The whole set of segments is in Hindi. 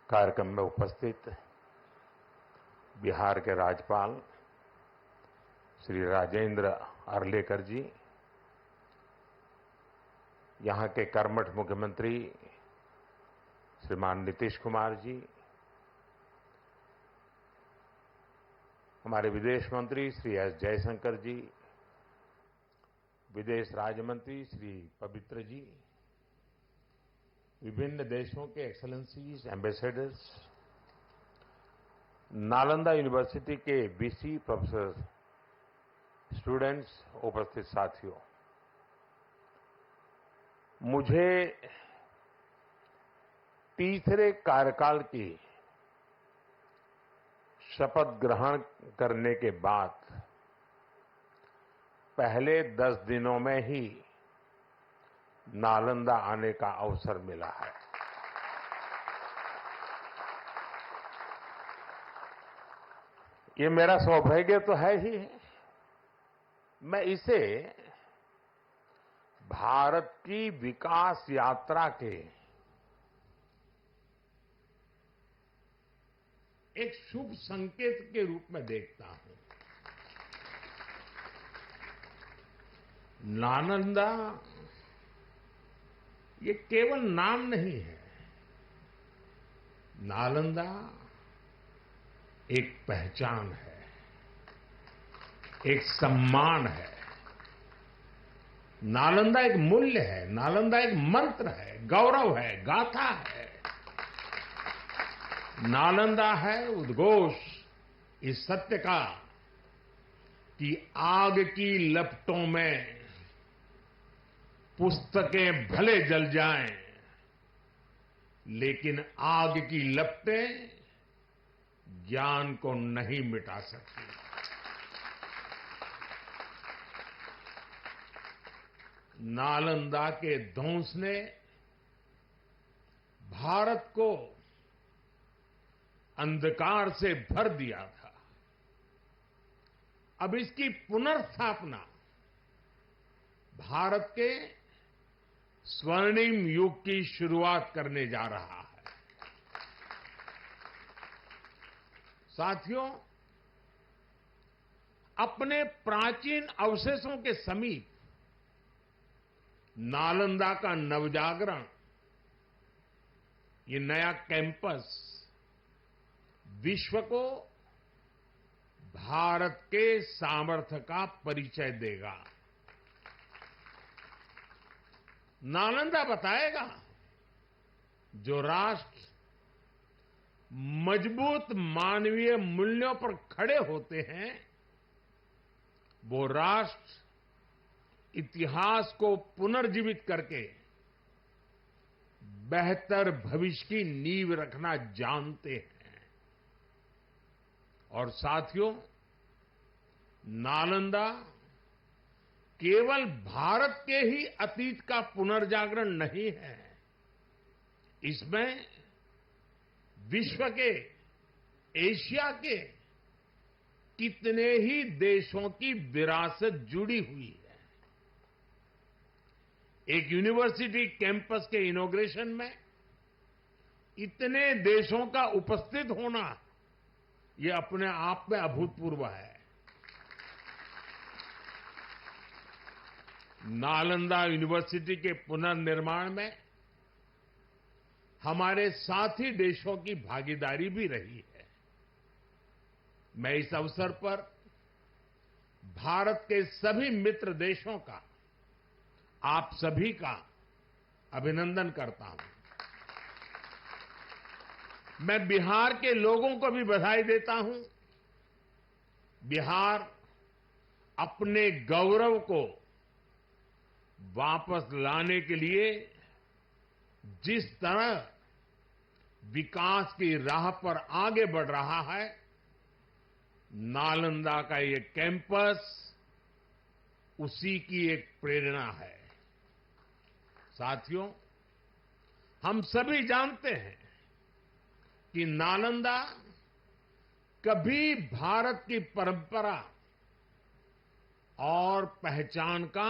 कार्यक्रम में उपस्थित बिहार के राज्यपाल श्री राजेंद्र अर्लेकर जी, यहाँ के कर्मठ मुख्यमंत्री श्रीमान नीतीश कुमार जी, हमारे विदेश मंत्री श्री एस जयशंकर जी, विदेश राज्य मंत्री श्री पवित्र जी, विभिन्न देशों के एक्सेलेंसीज, एम्बेसडर्स, नालंदा यूनिवर्सिटी के वीसी प्रोफेसर, स्टूडेंट्स, उपस्थित साथियों, मुझे तीसरे कार्यकाल की शपथ ग्रहण करने के बाद पहले 10 दिनों में ही नालंदा आने का अवसर मिला है। ये मेरा सौभाग्य तो है ही। मैं इसे भारत की विकास यात्रा के एक शुभ संकेत के रूप में देखता हूं। नालंदा ये केवल नाम नहीं है। नालंदा एक पहचान है, एक सम्मान है। नालंदा एक मूल्य है, नालंदा एक मंत्र है, गौरव है, गाथा है। नालंदा है उद्घोष इस सत्य का कि आग की लपटों में पुस्तकें भले जल जाएं, लेकिन आग की लपटें ज्ञान को नहीं मिटा सकती। नालंदा के ध्वंस ने भारत को अंधकार से भर दिया था। अब इसकी पुनर्स्थापना भारत के स्वर्णिम युग की शुरुआत करने जा रहा है। साथियों, अपने प्राचीन अवशेषों के समीप नालंदा का नवजागरण, ये नया कैंपस विश्व को भारत के सामर्थ्य का परिचय देगा। नालंदा बताएगा, जो राष्ट्र मजबूत मानवीय मूल्यों पर खड़े होते हैं, वो राष्ट्र इतिहास को पुनर्जीवित करके बेहतर भविष्य की नींव रखना जानते हैं। और साथियों, नालंदा केवल भारत के ही अतीत का पुनर्जागरण नहीं है, इसमें विश्व के, एशिया के कितने ही देशों की विरासत जुड़ी हुई है। एक यूनिवर्सिटी कैंपस के इनॉग्रेशन में इतने देशों का उपस्थित होना, ये अपने आप में अभूतपूर्व है। नालंदा यूनिवर्सिटी के पुनर्निर्माण में हमारे साथी देशों की भागीदारी भी रही है। मैं इस अवसर पर भारत के सभी मित्र देशों का, आप सभी का अभिनंदन करता हूं। मैं बिहार के लोगों को भी बधाई देता हूं। बिहार अपने गौरव को वापस लाने के लिए जिस तरह विकास की राह पर आगे बढ़ रहा है, नालंदा का ये कैंपस उसी की एक प्रेरणा है। साथियों, हम सभी जानते हैं कि नालंदा कभी भारत की परंपरा और पहचान का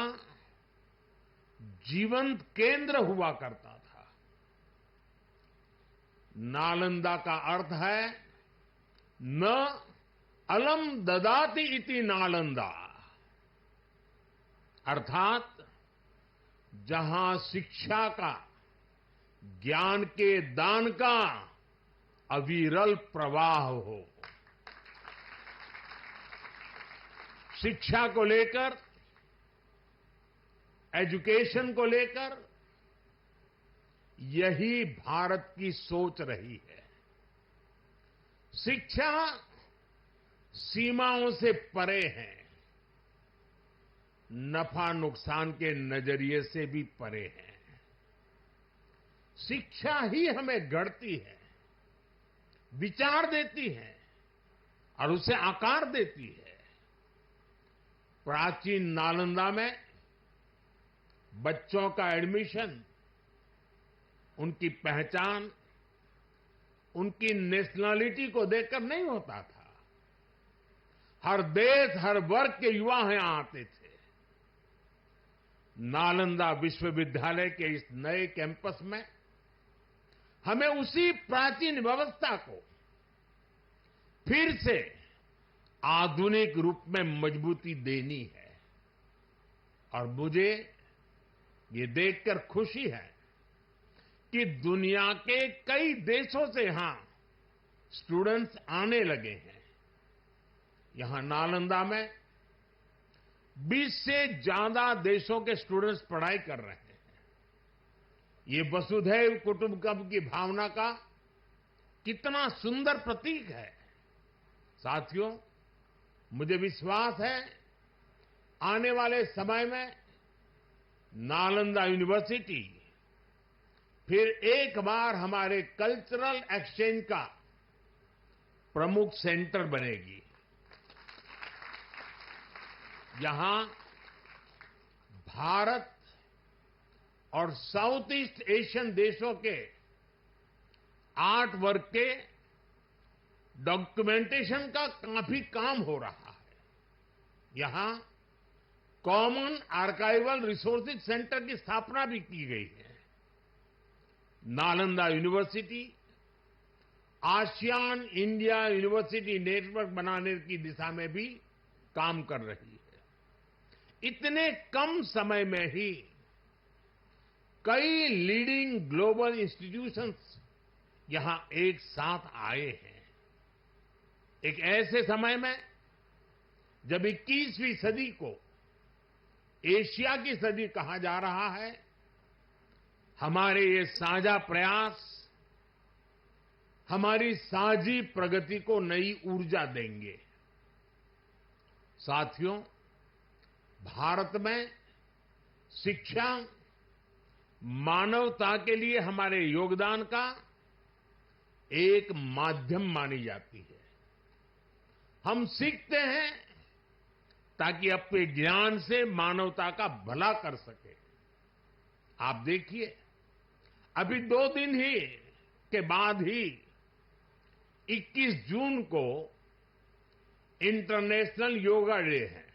जीवंत केंद्र हुआ करता था। नालंदा का अर्थ है न अलम ददाति इति नालंदा, अर्थात जहां शिक्षा का, ज्ञान के दान का अविरल प्रवाह हो। शिक्षा को लेकर, एजुकेशन को लेकर यही भारत की सोच रही है। शिक्षा सीमाओं से परे है, नफा नुकसान के नजरिए से भी परे है। शिक्षा ही हमें गढ़ती है, विचार देती है और उसे आकार देती है। प्राचीन नालंदा में बच्चों का एडमिशन, उनकी पहचान, उनकी नेशनलिटी को देखकर नहीं होता था। हर देश, हर वर्ग के युवा यहां आते थे। नालंदा विश्वविद्यालय के इस नए कैंपस में हमें उसी प्राचीन व्यवस्था को फिर से आधुनिक रूप में मजबूती देनी है। और मुझे ये देखकर खुशी है कि दुनिया के कई देशों से यहां स्टूडेंट्स आने लगे हैं। यहां नालंदा में 20 से ज्यादा देशों के स्टूडेंट्स पढ़ाई कर रहे हैं। ये वसुधैव कुटुंबकम की भावना का कितना सुंदर प्रतीक है। साथियों, मुझे विश्वास है आने वाले समय में नालंदा यूनिवर्सिटी फिर एक बार हमारे कल्चरल एक्सचेंज का प्रमुख सेंटर बनेगी। यहां भारत और साउथ ईस्ट एशियन देशों के आर्ट वर्क के डॉक्यूमेंटेशन का काफी काम हो रहा है। यहां कॉमन आर्काइवल रिसोर्सेज सेंटर की स्थापना भी की गई है। Nalanda university ASEAN India university network बनाने की दिशा में भी काम कर रही है। इतने कम समय में ही कई लीडिंग ग्लोबल इंस्टीट्यूशंस यहां एक साथ आए हैं। एक ऐसे समय में जब 21वीं सदी को एशिया की सदी कहा जा रहा है, हमारे ये साझा प्रयास हमारी साझी प्रगति को नई ऊर्जा देंगे। साथियों, भारत में शिक्षा मानवता के लिए हमारे योगदान का एक माध्यम मानी जाती है। हम सीखते हैं ताकि अपने ज्ञान से मानवता का भला कर सके। आप देखिए, अभी 2 दिन ही के बाद ही 21 जून को इंटरनेशनल योगा डे है।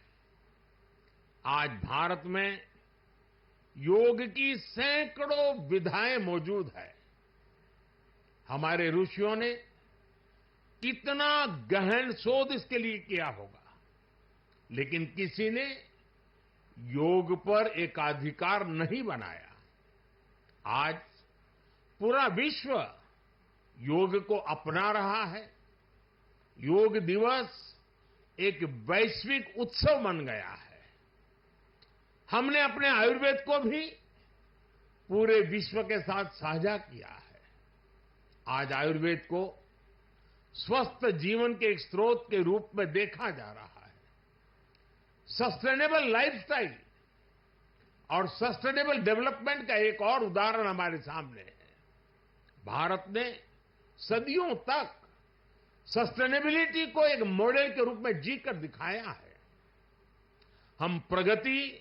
आज भारत में योग की सैकड़ों विधाएं मौजूद है। हमारे ऋषियों ने कितना गहन शोध इसके लिए किया होगा, लेकिन किसी ने योग पर एकाधिकार नहीं बनाया। आज पूरा विश्व योग को अपना रहा है। योग दिवस एक वैश्विक उत्सव बन गया है। हमने अपने आयुर्वेद को भी पूरे विश्व के साथ साझा किया है। आज आयुर्वेद को स्वस्थ जीवन के एक स्रोत के रूप में देखा जा रहा है। सस्टेनेबल लाइफस्टाइल और सस्टेनेबल डेवलपमेंट का एक और उदाहरण हमारे सामने है। भारत ने सदियों तक सस्टेनेबिलिटी को एक मॉडल के रूप में जीकर दिखाया है। हम प्रगति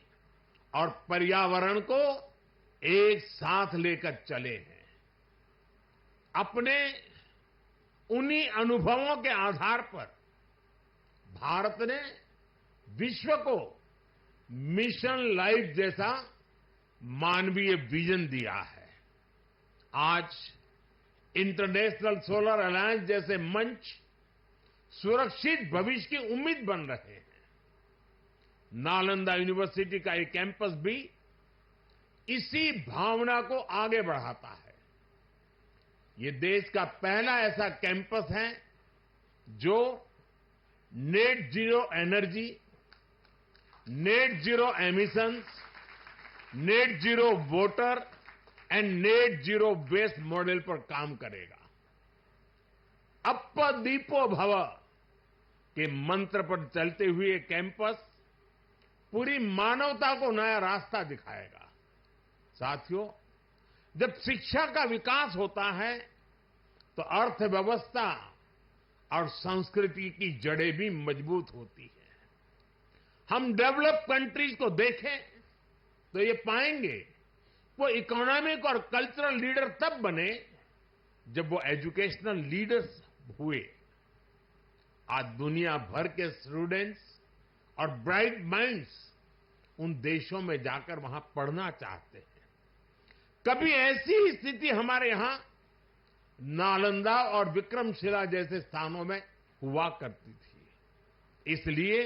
और पर्यावरण को एक साथ लेकर चले हैं। अपने उन्हीं अनुभवों के आधार पर भारत ने विश्व को मिशन लाइफ जैसा मानवीय विजन दिया है। आज इंटरनेशनल सोलर अलायंस जैसे मंच सुरक्षित भविष्य की उम्मीद बन रहे हैं। नालंदा यूनिवर्सिटी का ये कैंपस भी इसी भावना को आगे बढ़ाता है। ये देश का पहला ऐसा कैंपस है जो net zero energy, net zero emissions, net zero water and net zero waste model पर काम करेगा। अप्प दीपो भव के मंत्र पर चलते हुए कैंपस पूरी मानवता को नया रास्ता दिखाएगा। साथियों, जब शिक्षा का विकास होता है तो अर्थव्यवस्था और संस्कृति की जड़ें भी मजबूत होती है। हम डेवलप कंट्रीज को देखें तो ये पाएंगे वो इकोनॉमिक और कल्चरल लीडर तब बने जब वो एजुकेशनल लीडर्स हुए। आज दुनिया भर के स्टूडेंट्स और ब्राइट माइंड्स उन देशों में जाकर वहां पढ़ना चाहते हैं। कभी ऐसी स्थिति हमारे यहां नालंदा और विक्रमशिला जैसे स्थानों में हुआ करती थी। इसलिए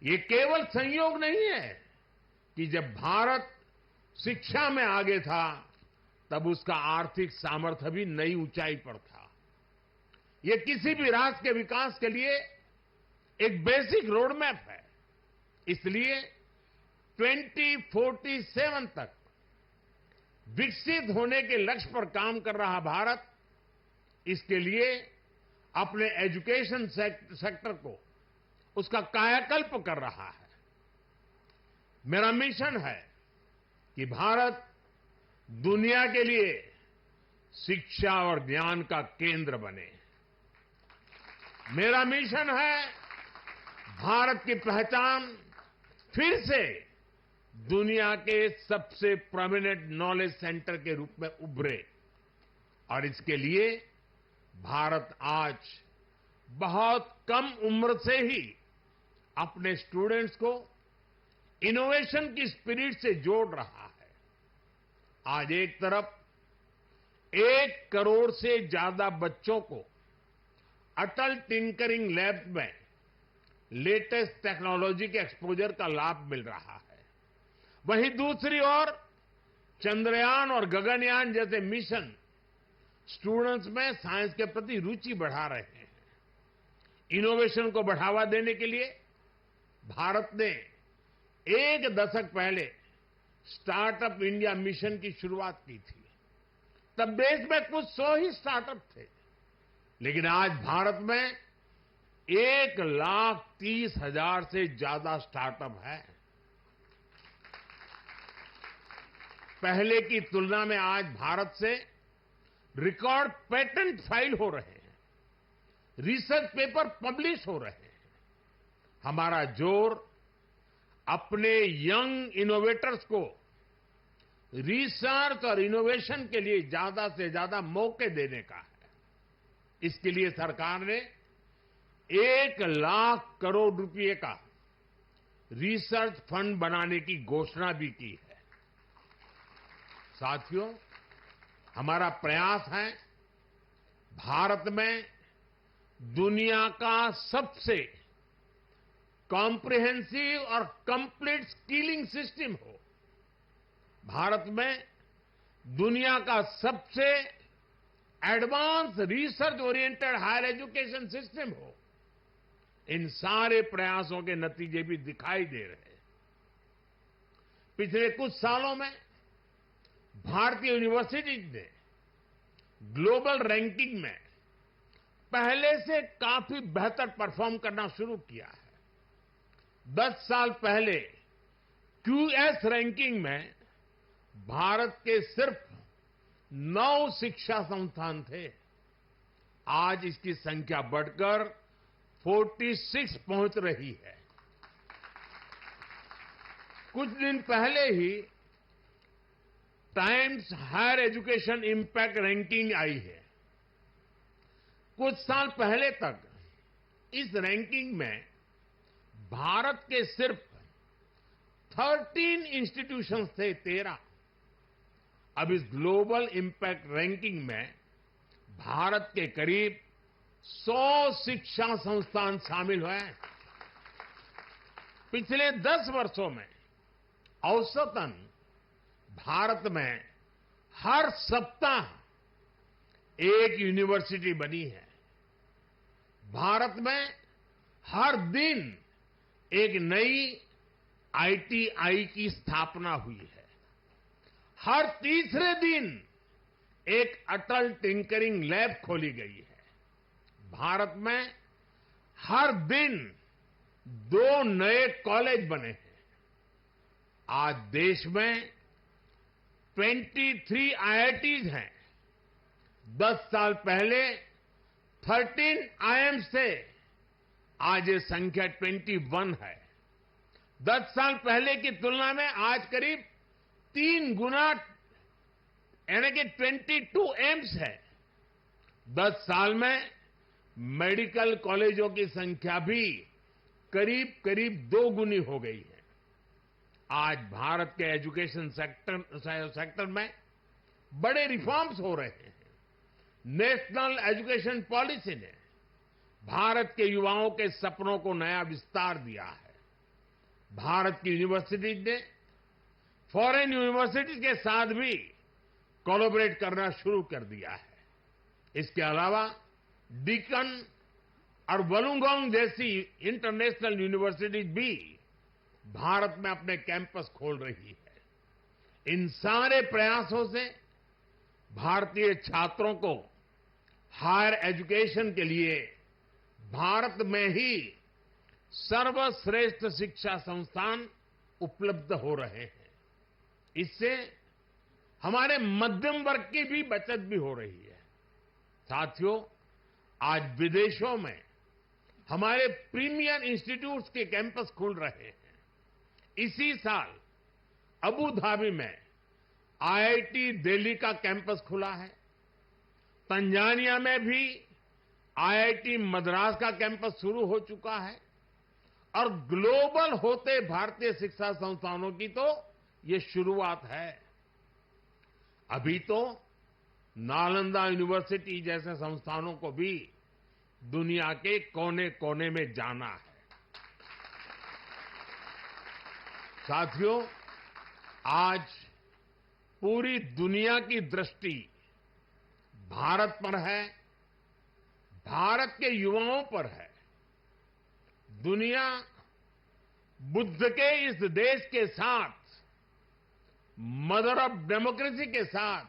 ये केवल संयोग नहीं है कि जब भारत शिक्षा में आगे था तब उसका आर्थिक सामर्थ्य भी नई ऊंचाई पर था। ये किसी भी राष्ट्र के विकास के लिए एक बेसिक रोड मैप है। इसलिए 2047 तक विकसित होने के लक्ष्य पर काम कर रहा भारत इसके लिए अपने एजुकेशन सेक्टर को उसका कायाकल्प कर रहा है। मेरा मिशन है कि भारत दुनिया के लिए शिक्षा और ज्ञान का केंद्र बने। मेरा मिशन है भारत की पहचान फिर से दुनिया के सबसे प्रोमिनेंट नॉलेज सेंटर के रूप में उभरे। और इसके लिए भारत आज बहुत कम उम्र से ही अपने स्टूडेंट्स को इनोवेशन की स्पिरिट से जोड़ रहा है। आज एक तरफ 1 करोड़ से ज्यादा बच्चों को अटल टिंकरिंग लैब में लेटेस्ट टेक्नोलॉजी के एक्सपोजर का लाभ मिल रहा है, वहीं दूसरी ओर चंद्रयान और गगनयान जैसे मिशन स्टूडेंट्स में साइंस के प्रति रुचि बढ़ा रहे हैं। इनोवेशन को बढ़ावा देने के लिए भारत ने 1 दशक पहले स्टार्टअप इंडिया मिशन की शुरुआत की थी। तब देश में कुछ 100 ही स्टार्टअप थे, लेकिन आज भारत में 1,30,000 से ज्यादा स्टार्टअप है। पहले की तुलना में आज भारत से रिकॉर्ड पेटेंट फाइल हो रहे हैं, रिसर्च पेपर पब्लिश हो रहे हैं। हमारा जोर अपने यंग इनोवेटर्स को रिसर्च और इनोवेशन के लिए ज्यादा से ज्यादा मौके देने का है। इसके लिए सरकार ने 1 लाख करोड़ रुपए का रिसर्च फंड बनाने की घोषणा भी की है। साथियों, हमारा प्रयास है भारत में दुनिया का सबसे कॉम्प्रिहेंसिव और कंप्लीट स्किलिंग सिस्टम हो। भारत में दुनिया का सबसे advance research oriented higher education system हो। इन सारे प्रयासों के नतीजे भी दिखाई दे रहे हैं। पिछले कुछ सालों में भारतीय यूनिवर्सिटीज ने ग्लोबल रैंकिंग में पहले से काफी बेहतर परफॉर्म करना शुरू किया है। 10 साल पहले क्यूएस रैंकिंग में भारत के सिर्फ 9 शिक्षा संस्थान थे। आज इसकी संख्या बढ़कर 46 पहुंच रही है। कुछ दिन पहले ही Times Higher Education impact ranking आई है। कुछ साल पहले तक इस रैंकिंग में भारत के सिर्फ 13 इंस्टीट्यूशंस थे, 13। अब इस ग्लोबल इंपैक्ट रैंकिंग में भारत के करीब 100 शिक्षा संस्थान शामिल हुए हैं। पिछले 10 वर्षों में औसतन भारत में हर सप्ताह एक यूनिवर्सिटी बनी है। भारत में हर दिन एक नई आईटीआई की स्थापना हुई है। हर तीसरे दिन एक अटल टिंकरिंग लैब खोली गई है। भारत में हर दिन 2 नए कॉलेज बने हैं। आज देश में 23 आईआईटीज हैं। 10 साल पहले 13 आईआईएम्स थे। आज ये संख्या 21 है। 10 साल पहले की तुलना में आज करीब 3 गुना यानी कि 22 एम्स है। 10 साल में मेडिकल कॉलेजों की संख्या भी करीब करीब 2 गुनी हो गई है। आज भारत के एजुकेशन सेक्टर में बड़े रिफॉर्म्स हो रहे हैं। नेशनल एजुकेशन पॉलिसी ने भारत के युवाओं के सपनों को नया विस्तार दिया है। भारत की यूनिवर्सिटीज ने फॉरेन यूनिवर्सिटीज के साथ भी कोलैबोरेट करना शुरू कर दिया है। इसके अलावा डीकन और वुलुंगोंग जैसी इंटरनेशनल यूनिवर्सिटीज भी भारत में अपने कैंपस खोल रही है। इन सारे प्रयासों से भारतीय छात्रों को हायर एजुकेशन के लिए भारत में ही सर्वश्रेष्ठ शिक्षा संस्थान उपलब्ध हो रहे हैं। इससे हमारे मध्यम वर्ग की भी बचत भी हो रही है। साथियों, आज विदेशों में हमारे प्रीमियर इंस्टीट्यूट्स के कैंपस खुल रहे हैं। इसी साल अबू धाबी में आईआईटी दिल्ली का कैंपस खुला है। तंजानिया में भी आईआईटी मद्रास का कैंपस शुरू हो चुका है। और ग्लोबल होते भारतीय शिक्षा संस्थानों की तो ये शुरुआत है। अभी तो नालंदा यूनिवर्सिटी जैसे संस्थानों को भी दुनिया के कोने कोने में जाना है। साथियों, आज पूरी दुनिया की दृष्टि भारत पर है, भारत के युवाओं पर है। दुनिया बुद्ध के इस देश के साथ, मदर ऑफ डेमोक्रेसी के साथ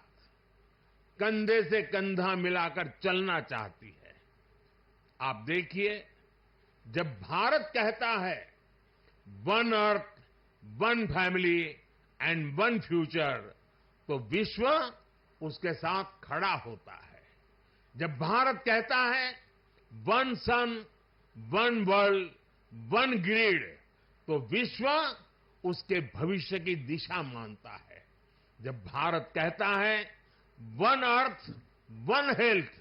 कंधे से कंधा मिलाकर चलना चाहती है। आप देखिए, जब भारत कहता है one earth, one family and one future, तो विश्व उसके साथ खड़ा होता है। जब भारत कहता है वन सन, वन वर्ल्ड, वन ग्रिड, तो विश्व उसके भविष्य की दिशा मानता है। जब भारत कहता है वन अर्थ, वन हेल्थ,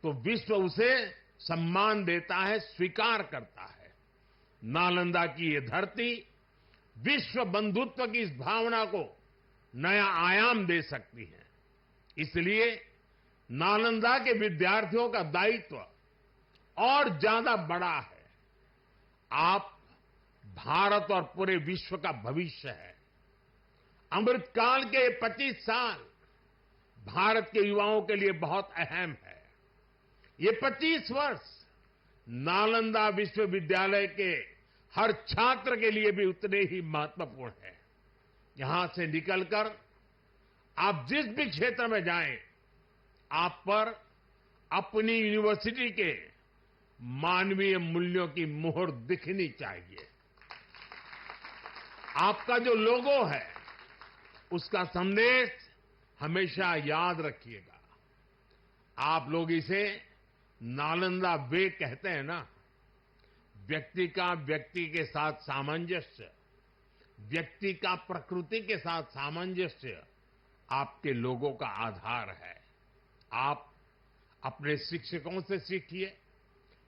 तो विश्व उसे सम्मान देता है, स्वीकार करता है। नालंदा की ये धरती विश्व बंधुत्व की इस भावना को नया आयाम दे सकती है। इसलिए नालंदा के विद्यार्थियों का दायित्व और ज्यादा बड़ा है। आप भारत और पूरे विश्व का भविष्य है। अमृतकाल के 25 साल भारत के युवाओं के लिए बहुत अहम है। ये 25 वर्ष नालंदा विश्वविद्यालय के हर छात्र के लिए भी उतने ही महत्वपूर्ण है। यहां से निकलकर आप जिस भी क्षेत्र में जाएं, आप पर अपनी यूनिवर्सिटी के मानवीय मूल्यों की मोहर दिखनी चाहिए। आपका जो लोगो है, उसका संदेश हमेशा याद रखिएगा। आप लोग इसे नालंदा वे कहते हैं ना। व्यक्ति का व्यक्ति के साथ सामंजस्य, व्यक्ति का प्रकृति के साथ सामंजस्य आपके लोगों का आधार है। आप अपने शिक्षकों से सीखिए,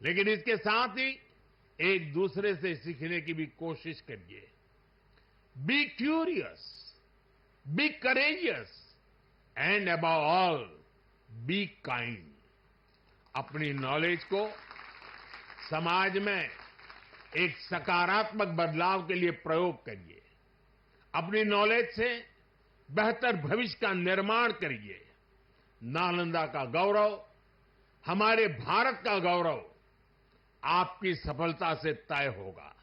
लेकिन इसके साथ ही एक दूसरे से सीखने की भी कोशिश करिए। Be curious, be courageous and above all be kind. अपनी नॉलेज को समाज में एक सकारात्मक बदलाव के लिए प्रयोग करिए। अपनी नॉलेज से बेहतर भविष्य का निर्माण करिए। नालंदा का गौरव, हमारे भारत का गौरव आपकी सफलता से तय होगा।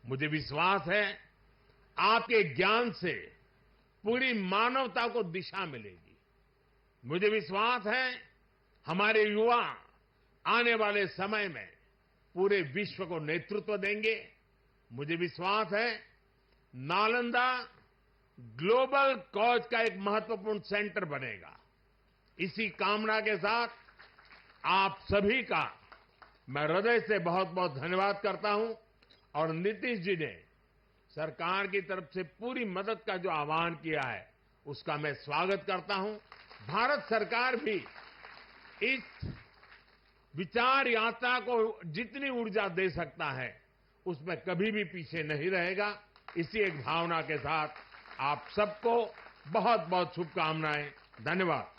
मुझे विश्वास है आपके ज्ञान से पूरी मानवता को दिशा मिलेगी। मुझे विश्वास है हमारे युवा आने वाले समय में पूरे विश्व को नेतृत्व देंगे। मुझे विश्वास है नालंदा ग्लोबल कॉज का एक महत्वपूर्ण सेंटर बनेगा। इसी कामना के साथ आप सभी का मैं हृदय से बहुत बहुत धन्यवाद करता हूं और नीतीश जी ने सरकार की तरफ से पूरी मदद का जो आह्वान किया है उसका मैं स्वागत करता हूं। भारत सरकार भी इस विचार यात्रा को जितनी ऊर्जा दे सकता है उसमें कभी भी पीछे नहीं रहेगा। इसी एक भावना के साथ आप सबको बहुत बहुत शुभकामनाएं। धन्यवाद।